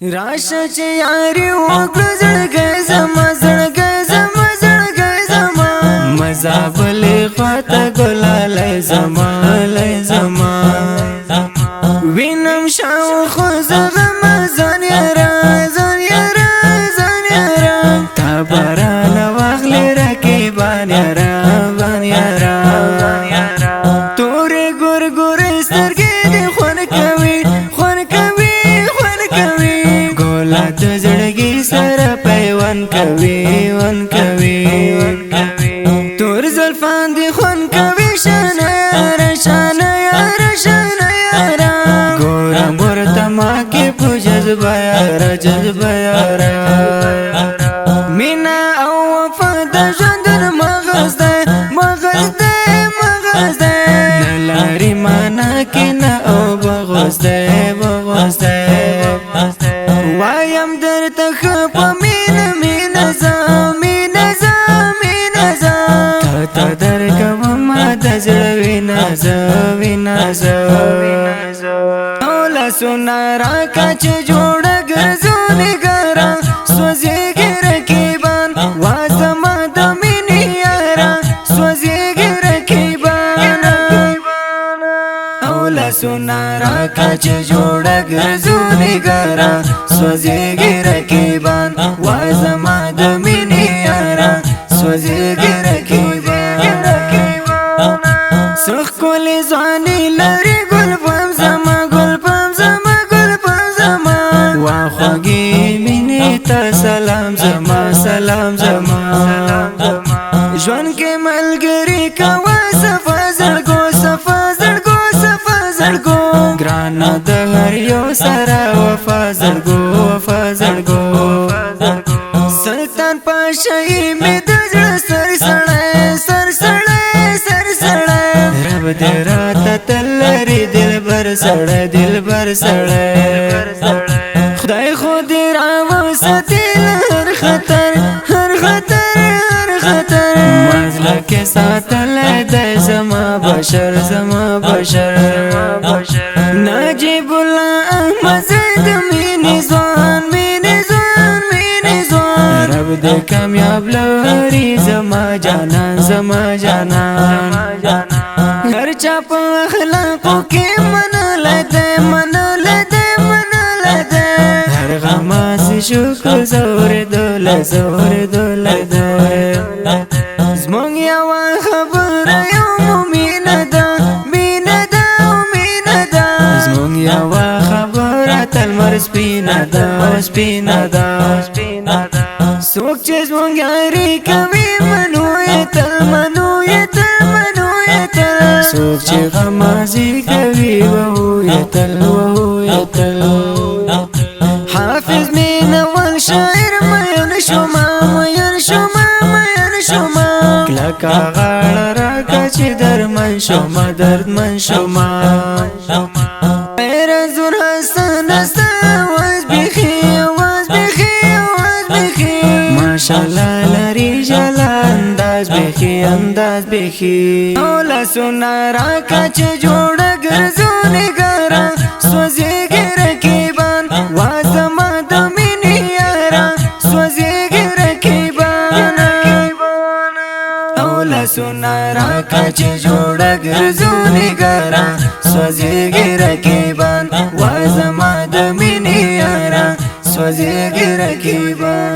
راشه چې یاري وکړه زړګی زما زړګی زما زړګی زما مزابلې خواته ګلالی زما لی زما وینم شاوخوا زغمه ځان یاره ځان یاره ځان یاره تا بارانه واخلې رقیبان یاره بان یاره تورې ګورګورې سترګې دې خوند کوي خوند کوي خوند کوي ګوله د زړګي سره پیوند کوي ون کوي تور زلفان دې خوند کوي شانه یاره شانه یاره شانه یاره ګورم ورته ما کې په جذبه یاره جذبه یاره مینا او وفا د ژوندون مغز دی مغز دی مغز دی نه لري معنا کې نه او بغوز دی بغوز دی وایم درته ښه په مینه مینه زه مینه زه مینه زه تا درکومه د زړه وینه زه وینه زه او لاسونه راکړه چې جوړه ګرځو نګاره سوځېږي رقیبان وا زما د مینې یاره سوځېږي رقیبان او لاسونه راکړه چې جوړه ګرځو نګاره سوځېږي رقیبان وا زما د مینې یاره سوځېږي رقیبان څه ښکلې ځواني لري ګل پم زما ګل پم زما ګل پم زما وا خوږې مینې ته سلام زما سلام زما ژوند کې ملګري کوه صفا زړګو صفا زړګو صفا زړګو ګرانه د هر یو سره وفا زړګو وفا زړګو سلطان پاشایي مې د زړه سر سړی سر سړی سر سړی رب دې راته تل لري دلبر سړی دلبر سړی خدای خو دې راوساتي له هر خطر هر خطر هر خطر مزله کې ساتلی دی زما بشر زما بشر نجیب الله احمد زید مینې ځوان مینې ځوان مینې ځوان رب دې کامیاب لري زما جانان زما جانان هر چا په اخلاقو کې منلی دی منلی دی منلی دی هر غماسې شکر زورېدلی زورېدلی دی زموږ یوه خبره یو مو مینه ده مینه ده مینه ده زموږ یوه خبره تل مر سپینه ده سپینه ده څوک چې زموږ یاري کوي منو یې تل منو یې تل منو یې تل څوک چې غمازي کوي وهو یې تل وهو یې تل حافظ مینوال شاعر مین شوما مین شوما مین شوما کلکه غاړه راکړه چې درمن شوما دردمن شوما غیر زور حسن است آواز بیخي آواز بیخي آواز بیخي ماشاءالله لري جلا انداز بیخي انداز بیخي او لاسونه راکړه چې جوړه ګرځو نګاره سوځېږي رقیبان وا زما د مینې یاره سوځېږي رقیبان او لاسونه راکړه چې جوړه ګرځو نګاره سوځېږي رقیبان وا زما د مینې یاره سوځېږي رقیبان